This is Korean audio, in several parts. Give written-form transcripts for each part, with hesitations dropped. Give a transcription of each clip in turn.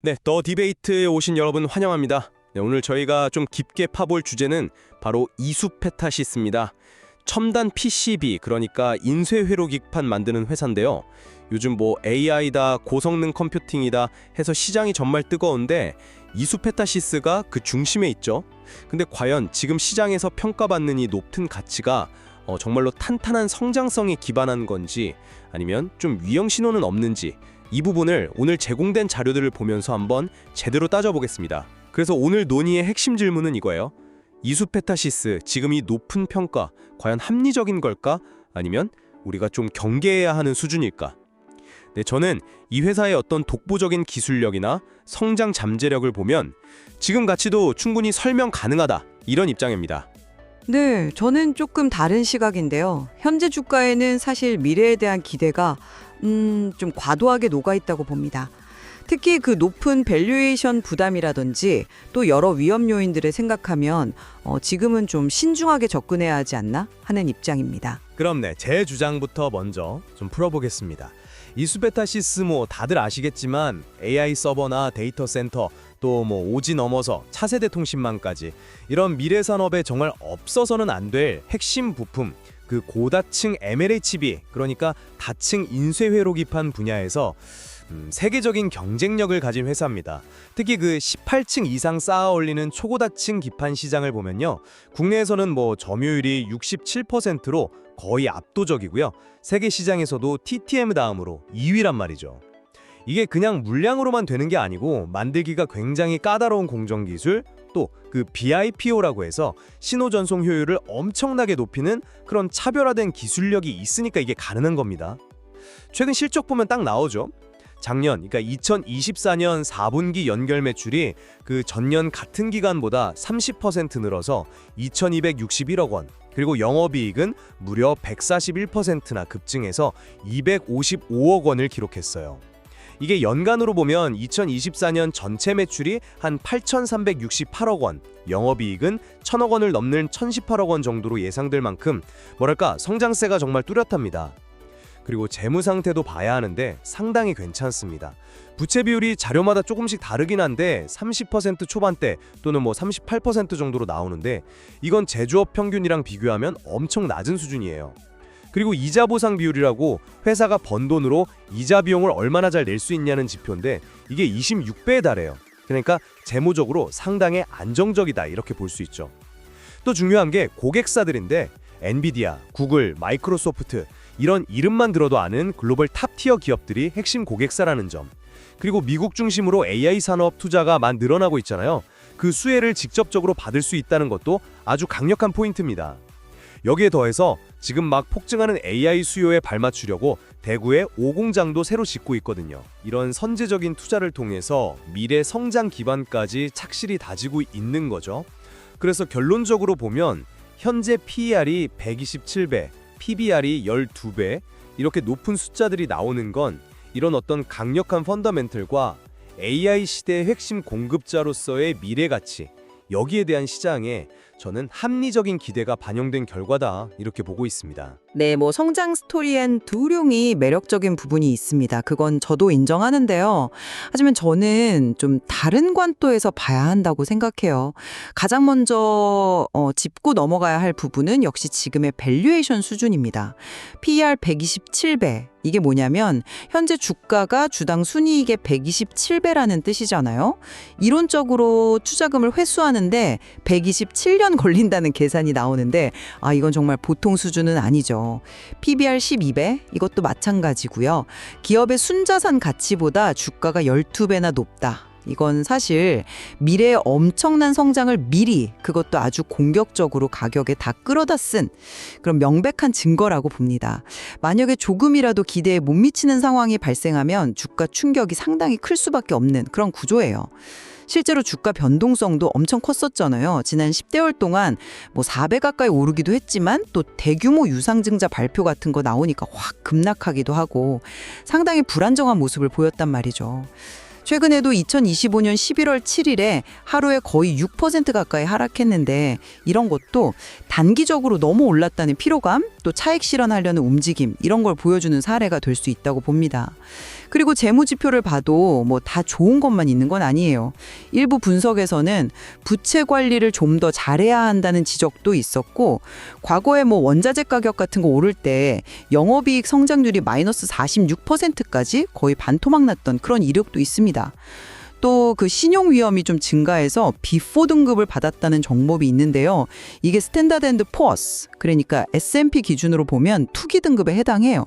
네, 더 디베이트에 오신 여러분 환영합니다. 네, 오늘 저희가 좀 깊게 파볼 주제는 바로 이수페타시스입니다. 첨단 PCB, 그러니까 인쇄회로기판 만드는 회사인데요. 요즘 뭐 AI다, 고성능 컴퓨팅이다 해서 시장이 정말 뜨거운데 이수페타시스가 그 중심에 있죠. 근데 과연 지금 시장에서 평가받는 이 높은 가치가 정말로 탄탄한 성장성에 기반한 건지 아니면 좀 위험 신호는 없는지 이 부분을 오늘 제공된 자료들을 보면서 한번 제대로 따져보겠습니다. 그래서 오늘 논의의 핵심 질문은 이거예요. 이수페타시스, 지금 이 높은 평가, 과연 합리적인 걸까? 아니면 우리가 좀 경계해야 하는 수준일까? 네, 저는 이 회사의 어떤 독보적인 기술력이나 성장 잠재력을 보면 지금 가치도 충분히 설명 가능하다, 이런 입장입니다. 네, 저는 조금 다른 시각인데요. 현재 주가에는 사실 미래에 대한 기대가 좀 과도하게 녹아있다고 봅니다. 특히 그 높은 밸류에이션 부담이라든지 또 여러 위험 요인들을 생각하면 지금은 좀 신중하게 접근해야 하지 않나 하는 입장입니다. 그럼 네, 제 주장부터 먼저 좀 풀어보겠습니다. 이수페타시스 다들 아시겠지만 AI 서버나 데이터 센터 또 오지 넘어서 차세대 통신망까지 이런 미래 산업에 정말 없어서는 안 될 핵심 부품, 그 고다층 MLHB, 그러니까 다층 인쇄회로기판 분야에서 세계적인 경쟁력을 가진 회사입니다. 특히 그 18층 이상 쌓아 올리는 초고다층 기판 시장을 보면요, 국내에서는 점유율이 67%로 거의 압도적이고요. 세계 시장에서도 TTM 다음으로 2위란 말이죠. 이게 그냥 물량으로만 되는 게 아니고 만들기가 굉장히 까다로운 공정 기술, 또 그 BIPO라고 해서 신호 전송 효율을 엄청나게 높이는 그런 차별화된 기술력이 있으니까 이게 가능한 겁니다. 최근 실적 보면 딱 나오죠. 작년, 그러니까 2024년 4분기 연결 매출이 그 전년 같은 기간보다 30% 늘어서 2,261억 원, 그리고 영업이익은 무려 141%나 급증해서 255억 원을 기록했어요. 이게 연간으로 보면 2024년 전체 매출이 한 8,368억 원, 영업이익은 1,000억 원을 넘는 1,018억 원 정도로 예상될 만큼 성장세가 정말 뚜렷합니다. 그리고 재무 상태도 봐야 하는데 상당히 괜찮습니다. 부채 비율이 자료마다 조금씩 다르긴 한데 30% 초반대 또는 38% 정도로 나오는데 이건 제조업 평균이랑 비교하면 엄청 낮은 수준이에요. 그리고 이자 보상 비율이라고 회사가 번 돈으로 이자 비용을 얼마나 잘 낼 수 있냐는 지표인데 이게 26배에 달해요. 그러니까 재무적으로 상당히 안정적이다, 이렇게 볼 수 있죠. 또 중요한 게 고객사들인데 엔비디아, 구글, 마이크로소프트 이런 이름만 들어도 아는 글로벌 탑티어 기업들이 핵심 고객사라는 점. 그리고 미국 중심으로 AI 산업 투자가 늘어나고 있잖아요. 그 수혜를 직접적으로 받을 수 있다는 것도 아주 강력한 포인트입니다. 여기에 더해서 지금 막 폭증하는 AI 수요에 발맞추려고 대구에 5공장도 새로 짓고 있거든요. 이런 선제적인 투자를 통해서 미래 성장 기반까지 착실히 다지고 있는 거죠. 그래서 결론적으로 보면 현재 PER이 127배, PBR이 12배, 이렇게 높은 숫자들이 나오는 건 이런 어떤 강력한 펀더멘털과 AI 시대의 핵심 공급자로서의 미래 가치, 여기에 대한 시장에 저는 합리적인 기대가 반영된 결과다, 이렇게 보고 있습니다. 네, 성장 스토리엔 두룡이 매력적인 부분이 있습니다. 그건 저도 인정하는데요. 하지만 저는 좀 다른 관점에서 봐야 한다고 생각해요. 가장 먼저 짚고 넘어가야 할 부분은 역시 지금의 밸류에이션 수준입니다. PER 127배. 이게 뭐냐면 현재 주가가 주당 순이익의 127배라는 뜻이잖아요. 이론적으로 투자금을 회수하는데 127년 걸린다는 계산이 나오는데 이건 정말 보통 수준은 아니죠. PBR 12배, 이것도 마찬가지고요. 기업의 순자산 가치보다 주가가 12배나 높다. 이건 사실 미래의 엄청난 성장을 미리, 그것도 아주 공격적으로 가격에 다 끌어다 쓴 그런 명백한 증거라고 봅니다. 만약에 조금이라도 기대에 못 미치는 상황이 발생하면 주가 충격이 상당히 클 수밖에 없는 그런 구조예요. 실제로 주가 변동성도 엄청 컸었잖아요. 지난 10개월 동안 4배 가까이 오르기도 했지만 또 대규모 유상증자 발표 같은 거 나오니까 확 급락하기도 하고 상당히 불안정한 모습을 보였단 말이죠. 최근에도 2025년 11월 7일에 하루에 거의 6% 가까이 하락했는데 이런 것도 단기적으로 너무 올랐다는 피로감, 또 차익 실현하려는 움직임, 이런 걸 보여주는 사례가 될 수 있다고 봅니다. 그리고 재무지표를 봐도 뭐 다 좋은 것만 있는 건 아니에요. 일부 분석에서는 부채 관리를 좀 더 잘해야 한다는 지적도 있었고, 과거에 뭐 원자재 가격 같은 거 오를 때 영업이익 성장률이 마이너스 46%까지 거의 반토막 났던 그런 이력도 있습니다. 또 그 신용 위험이 좀 증가해서 B4 등급을 받았다는 정보이 있는데요. 이게 스탠다드 앤드 포어스, 그러니까 S&P 기준으로 보면 투기 등급에 해당해요.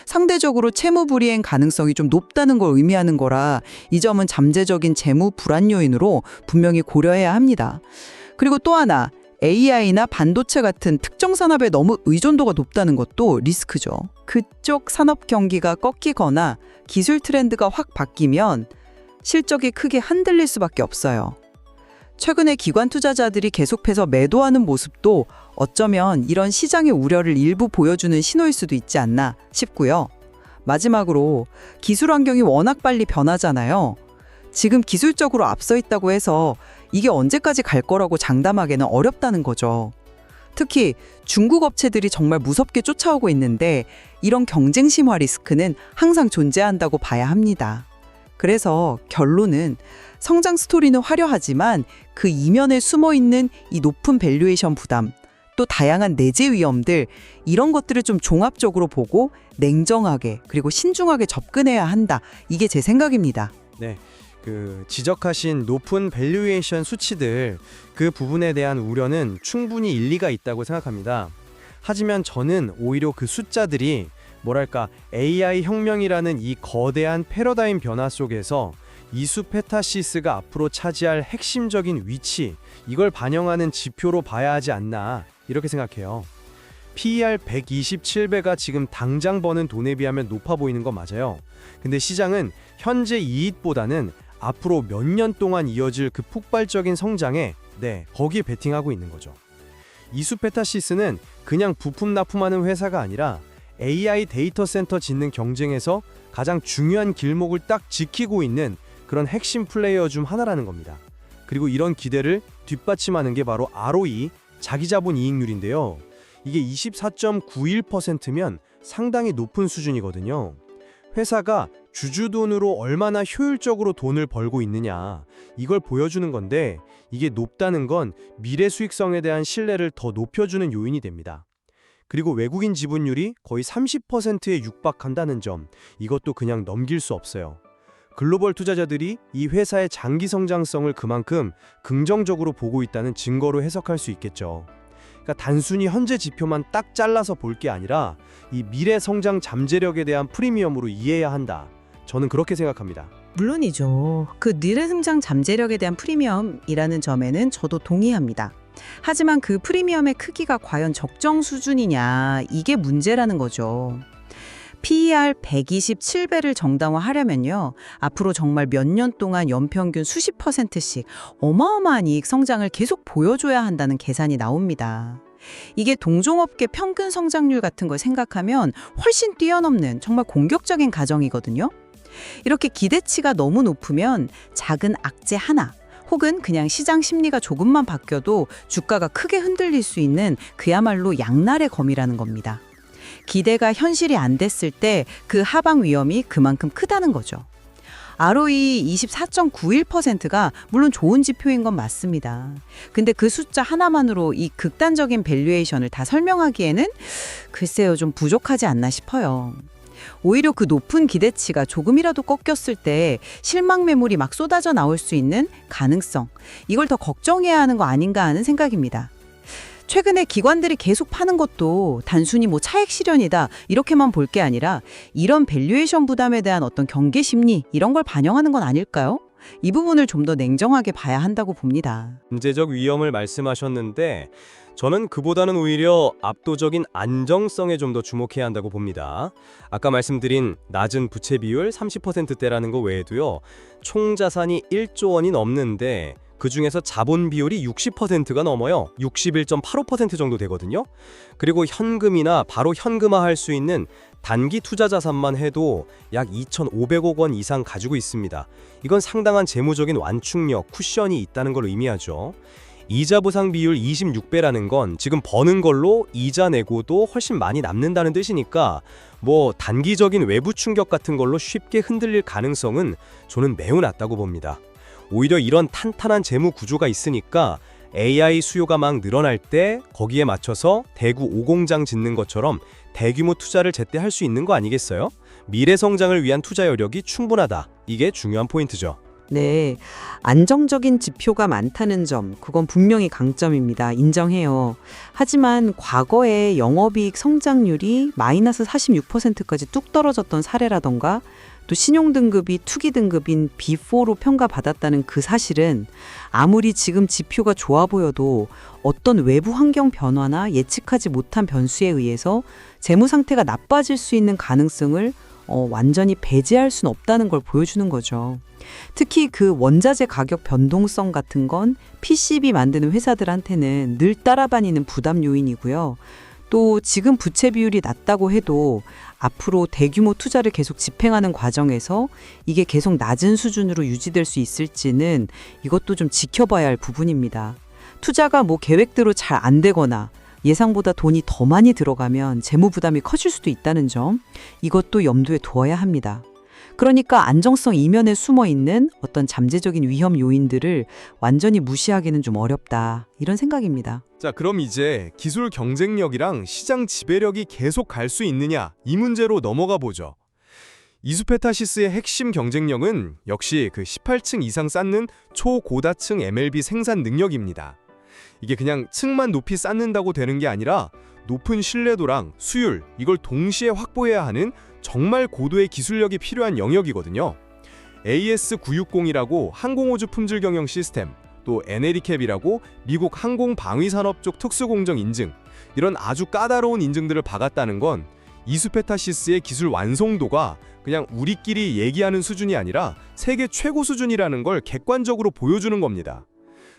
상대적으로 채무 불이행 가능성이 좀 높다는 걸 의미하는 거라 이 점은 잠재적인 재무 불안 요인으로 분명히 고려해야 합니다. 그리고 또 하나, AI나 반도체 같은 특정 산업에 너무 의존도가 높다는 것도 리스크죠. 그쪽 산업 경기가 꺾이거나 기술 트렌드가 확 바뀌면 실적이 크게 흔들릴 수밖에 없어요. 최근에 기관 투자자들이 계속해서 매도하는 모습도 어쩌면 이런 시장의 우려를 일부 보여주는 신호일 수도 있지 않나 싶고요. 마지막으로 기술 환경이 워낙 빨리 변하잖아요. 지금 기술적으로 앞서 있다고 해서 이게 언제까지 갈 거라고 장담하기는 어렵다는 거죠. 특히 중국 업체들이 정말 무섭게 쫓아오고 있는데 이런 경쟁 심화 리스크는 항상 존재한다고 봐야 합니다. 그래서 결론은 성장 스토리는 화려하지만 그 이면에 숨어있는 이 높은 밸류에이션 부담, 또 다양한 내재 위험들, 이런 것들을 좀 종합적으로 보고 냉정하게 그리고 신중하게 접근해야 한다. 이게 제 생각입니다. 네, 그 지적하신 높은 밸류에이션 수치들, 그 부분에 대한 우려는 충분히 일리가 있다고 생각합니다. 하지만 저는 오히려 그 숫자들이 뭐랄까 AI 혁명이라는 이 거대한 패러다임 변화 속에서 이수페타시스가 앞으로 차지할 핵심적인 위치, 이걸 반영하는 지표로 봐야 하지 않나 이렇게 생각해요. PER 127배가 지금 당장 버는 돈에 비하면 높아 보이는 건 맞아요. 근데 시장은 현재 이익보다는 앞으로 몇 년 동안 이어질 그 폭발적인 성장에 거기에 베팅하고 있는 거죠. 이수페타시스는 그냥 부품 납품하는 회사가 아니라 AI 데이터 센터 짓는 경쟁에서 가장 중요한 길목을 딱 지키고 있는 그런 핵심 플레이어 중 하나라는 겁니다. 그리고 이런 기대를 뒷받침하는 게 바로 ROE, 자기자본 이익률인데요. 이게 24.91%면 상당히 높은 수준이거든요. 회사가 주주돈으로 얼마나 효율적으로 돈을 벌고 있느냐, 이걸 보여주는 건데, 이게 높다는 건 미래 수익성에 대한 신뢰를 더 높여주는 요인이 됩니다. 그리고 외국인 지분율이 거의 30%에 육박한다는 점, 이것도 그냥 넘길 수 없어요. 글로벌 투자자들이 이 회사의 장기 성장성을 그만큼 긍정적으로 보고 있다는 증거로 해석할 수 있겠죠. 그러니까 단순히 현재 지표만 딱 잘라서 볼 게 아니라 이 미래 성장 잠재력에 대한 프리미엄으로 이해해야 한다. 저는 그렇게 생각합니다. 물론이죠. 그 미래 성장 잠재력에 대한 프리미엄이라는 점에는 저도 동의합니다. 하지만 그 프리미엄의 크기가 과연 적정 수준이냐, 이게 문제라는 거죠. PER 127배를 정당화하려면요, 앞으로 정말 몇 년 동안 연평균 수십 %씩 어마어마한 이익 성장을 계속 보여줘야 한다는 계산이 나옵니다. 이게 동종업계 평균 성장률 같은 걸 생각하면 훨씬 뛰어넘는 정말 공격적인 가정이거든요. 이렇게 기대치가 너무 높으면 작은 악재 하나, 혹은 그냥 시장 심리가 조금만 바뀌어도 주가가 크게 흔들릴 수 있는 그야말로 양날의 검이라는 겁니다. 기대가 현실이 안 됐을 때 그 하방 위험이 그만큼 크다는 거죠. ROE 24.91%가 물론 좋은 지표인 건 맞습니다. 근데 그 숫자 하나만으로 이 극단적인 밸류에이션을 다 설명하기에는 글쎄요, 좀 부족하지 않나 싶어요. 오히려 그 높은 기대치가 조금이라도 꺾였을 때 실망 매물이 막 쏟아져 나올 수 있는 가능성, 이걸 더 걱정해야 하는 거 아닌가 하는 생각입니다. 최근에 기관들이 계속 파는 것도 단순히 뭐 차익 실현이다 이렇게만 볼 게 아니라 이런 밸류에이션 부담에 대한 어떤 경계 심리, 이런 걸 반영하는 건 아닐까요? 이 부분을 좀 더 냉정하게 봐야 한다고 봅니다. 잠재적 위험을 말씀하셨는데 저는 그보다는 오히려 압도적인 안정성에 좀 더 주목해야 한다고 봅니다. 아까 말씀드린 낮은 부채 비율 30%대라는 거 외에도요, 총 자산이 1조 원이 넘는데 그중에서 자본 비율이 60%가 넘어요. 61.85% 정도 되거든요. 그리고 현금이나 바로 현금화할 수 있는 단기 투자 자산만 해도 약 2,500억 원 이상 가지고 있습니다. 이건 상당한 재무적인 완충력, 쿠션이 있다는 걸 의미하죠. 이자 보상 비율 26배라는 건 지금 버는 걸로 이자 내고도 훨씬 많이 남는다는 뜻이니까 뭐 단기적인 외부 충격 같은 걸로 쉽게 흔들릴 가능성은 저는 매우 낮다고 봅니다. 오히려 이런 탄탄한 재무 구조가 있으니까 AI 수요가 막 늘어날 때 거기에 맞춰서 대구 5공장 짓는 것처럼 대규모 투자를 제때 할 수 있는 거 아니겠어요? 미래 성장을 위한 투자 여력이 충분하다. 이게 중요한 포인트죠. 네, 안정적인 지표가 많다는 점, 그건 분명히 강점입니다. 인정해요. 하지만 과거에 영업이익 성장률이 마이너스 46%까지 뚝 떨어졌던 사례라던가 또 신용등급이 투기등급인 B4로 평가받았다는 그 사실은 아무리 지금 지표가 좋아 보여도 어떤 외부 환경 변화나 예측하지 못한 변수에 의해서 재무 상태가 나빠질 수 있는 가능성을 완전히 배제할 수는 없다는 걸 보여주는 거죠. 특히 그 원자재 가격 변동성 같은 건 PCB 만드는 회사들한테는 늘 따라다니는 부담 요인이고요. 또 지금 부채 비율이 낮다고 해도 앞으로 대규모 투자를 계속 집행하는 과정에서 이게 계속 낮은 수준으로 유지될 수 있을지는 이것도 좀 지켜봐야 할 부분입니다. 투자가 뭐 계획대로 잘 안 되거나 예상보다 돈이 더 많이 들어가면 재무 부담이 커질 수도 있다는 점, 이것도 염두에 두어야 합니다. 그러니까 안정성 이면에 숨어 있는 어떤 잠재적인 위험 요인들을 완전히 무시하기는 좀 어렵다. 이런 생각입니다. 자, 그럼 이제 기술 경쟁력이랑 시장 지배력이 계속 갈 수 있느냐, 이 문제로 넘어가 보죠. 이수페타시스의 핵심 경쟁력은 역시 그 18층 이상 쌓는 초고다층 MLB 생산 능력입니다. 이게 그냥 층만 높이 쌓는다고 되는 게 아니라 높은 신뢰도랑 수율, 이걸 동시에 확보해야 하는 정말 고도의 기술력이 필요한 영역이거든요. AS960이라고 항공우주 품질 경영 시스템, 또 NLECAP이라고 미국 항공방위산업 쪽 특수공정 인증, 이런 아주 까다로운 인증들을 박았다는 건 이수페타시스의 기술 완성도가 그냥 우리끼리 얘기하는 수준이 아니라 세계 최고 수준이라는 걸 객관적으로 보여주는 겁니다.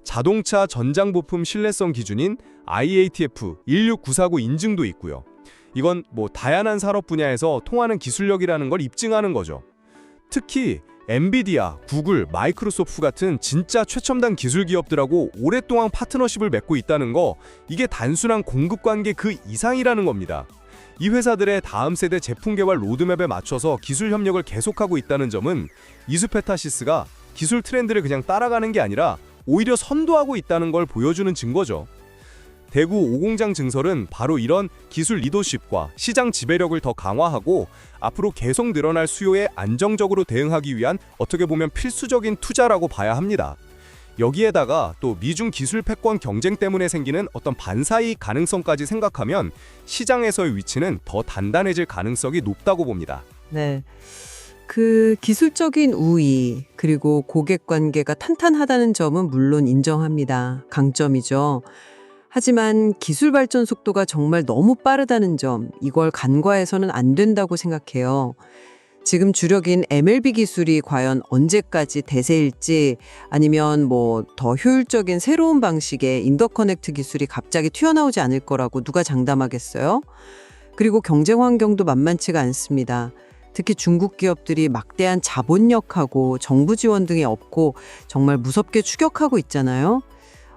자동차 전장 부품 신뢰성 기준인 IATF 16949 인증도 있고요. 이건 뭐 다양한 산업 분야에서 통하는 기술력이라는 걸 입증하는 거죠. 특히 엔비디아, 구글, 마이크로소프트 같은 진짜 최첨단 기술 기업들하고 오랫동안 파트너십을 맺고 있다는 거, 이게 단순한 공급 관계 그 이상이라는 겁니다. 이 회사들의 다음 세대 제품 개발 로드맵에 맞춰서 기술 협력을 계속하고 있다는 점은 이수페타시스가 기술 트렌드를 그냥 따라가는 게 아니라 오히려 선도하고 있다는 걸 보여주는 증거죠. 대구 5공장 증설은 바로 이런 기술 리더십과 시장 지배력을 더 강화하고 앞으로 계속 늘어날 수요에 안정적으로 대응하기 위한 어떻게 보면 필수적인 투자라고 봐야 합니다. 여기에다가 또 미중 기술 패권 경쟁 때문에 생기는 어떤 반사이익 가능성까지 생각하면 시장에서의 위치는 더 단단해질 가능성이 높다고 봅니다. 네. 그 기술적인 우위, 그리고 고객 관계가 탄탄하다는 점은 물론 인정합니다. 강점이죠. 하지만 기술 발전 속도가 정말 너무 빠르다는 점, 이걸 간과해서는 안 된다고 생각해요. 지금 주력인 MLB 기술이 과연 언제까지 대세일지, 아니면 뭐 더 효율적인 새로운 방식의 인터커넥트 기술이 갑자기 튀어나오지 않을 거라고 누가 장담하겠어요? 그리고 경쟁 환경도 만만치가 않습니다. 특히 중국 기업들이 막대한 자본력하고 정부 지원 등에 업고 정말 무섭게 추격하고 있잖아요.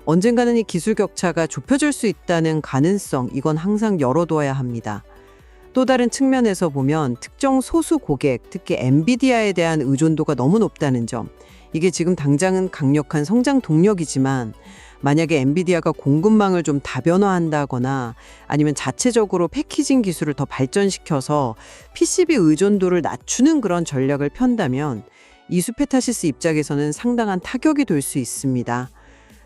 언젠가는 이 기술 격차가 좁혀질 수 있다는 가능성, 이건 항상 열어둬야 합니다. 또 다른 측면에서 보면 특정 소수 고객, 특히 엔비디아에 대한 의존도가 너무 높다는 점, 이게 지금 당장은 강력한 성장 동력이지만 만약에 엔비디아가 공급망을 좀 다변화한다거나 아니면 자체적으로 패키징 기술을 더 발전시켜서 PCB 의존도를 낮추는 그런 전략을 편다면 이수페타시스 입장에서는 상당한 타격이 될 수 있습니다.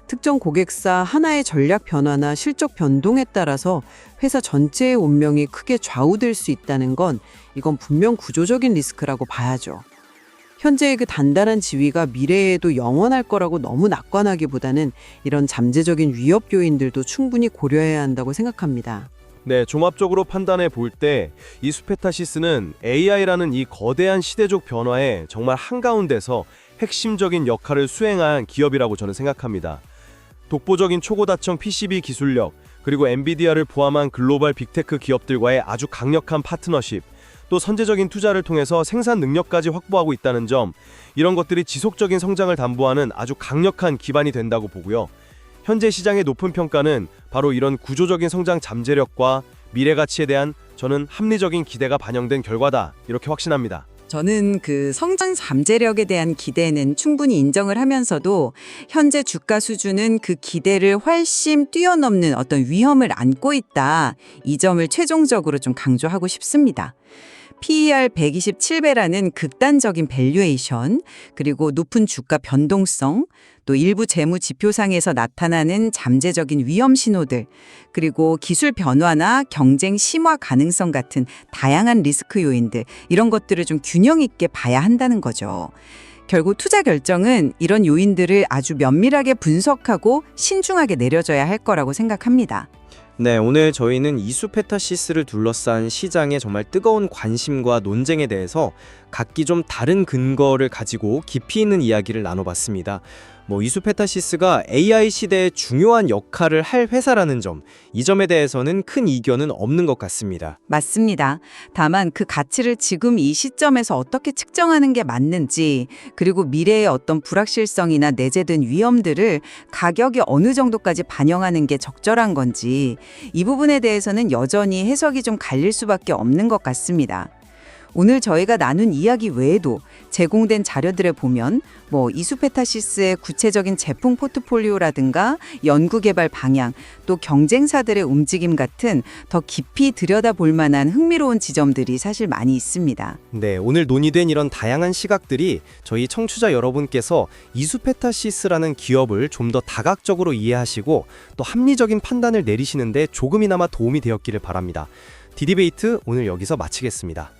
특정 고객사 하나의 전략 변화나 실적 변동에 따라서 회사 전체의 운명이 크게 좌우될 수 있다는 건 이건 분명 구조적인 리스크라고 봐야죠. 현재의 그 단단한 지위가 미래에도 영원할 거라고 너무 낙관하기보다는 이런 잠재적인 위협 요인들도 충분히 고려해야 한다고 생각합니다. 네, 종합적으로 판단해 볼 때 이수페타시스는 AI라는 이 거대한 시대적 변화에 정말 한가운데서 핵심적인 역할을 수행한 기업이라고 저는 생각합니다. 독보적인 초고다층 PCB 기술력, 그리고 엔비디아를 포함한 글로벌 빅테크 기업들과의 아주 강력한 파트너십, 또 선제적인 투자를 통해서 생산 능력까지 확보하고 있다는 점, 이런 것들이 지속적인 성장을 담보하는 아주 강력한 기반이 된다고 보고요. 현재 시장의 높은 평가는 바로 이런 구조적인 성장 잠재력과 미래 가치에 대한 저는 합리적인 기대가 반영된 결과다. 이렇게 확신합니다. 저는 그 성장 잠재력에 대한 기대는 충분히 인정을 하면서도 현재 주가 수준은 그 기대를 훨씬 뛰어넘는 어떤 위험을 안고 있다. 이 점을 최종적으로 좀 강조하고 싶습니다. PER 127배라는 극단적인 밸류에이션, 그리고 높은 주가 변동성, 또 일부 재무 지표상에서 나타나는 잠재적인 위험 신호들, 그리고 기술 변화나 경쟁 심화 가능성 같은 다양한 리스크 요인들, 이런 것들을 좀 균형 있게 봐야 한다는 거죠. 결국 투자 결정은 이런 요인들을 아주 면밀하게 분석하고 신중하게 내려져야 할 거라고 생각합니다. 네, 오늘 저희는 이수페타시스를 둘러싼 시장의 정말 뜨거운 관심과 논쟁에 대해서 각기 좀 다른 근거를 가지고 깊이 있는 이야기를 나눠봤습니다. 이수페타시스가 AI 시대에 중요한 역할을 할 회사라는 점, 이 점에 대해서는 큰 이견은 없는 것 같습니다. 맞습니다. 다만 그 가치를 지금 이 시점에서 어떻게 측정하는 게 맞는지, 그리고 미래의 어떤 불확실성이나 내재된 위험들을 가격이 어느 정도까지 반영하는 게 적절한 건지, 이 부분에 대해서는 여전히 해석이 좀 갈릴 수밖에 없는 것 같습니다. 오늘 저희가 나눈 이야기 외에도 제공된 자료들에 보면 이수페타시스의 구체적인 제품 포트폴리오라든가 연구개발 방향, 또 경쟁사들의 움직임 같은 더 깊이 들여다볼 만한 흥미로운 지점들이 사실 많이 있습니다. 네, 오늘 논의된 이런 다양한 시각들이 저희 청취자 여러분께서 이수페타시스라는 기업을 좀 더 다각적으로 이해하시고 또 합리적인 판단을 내리시는데 조금이나마 도움이 되었기를 바랍니다. 디디베이트 오늘 여기서 마치겠습니다.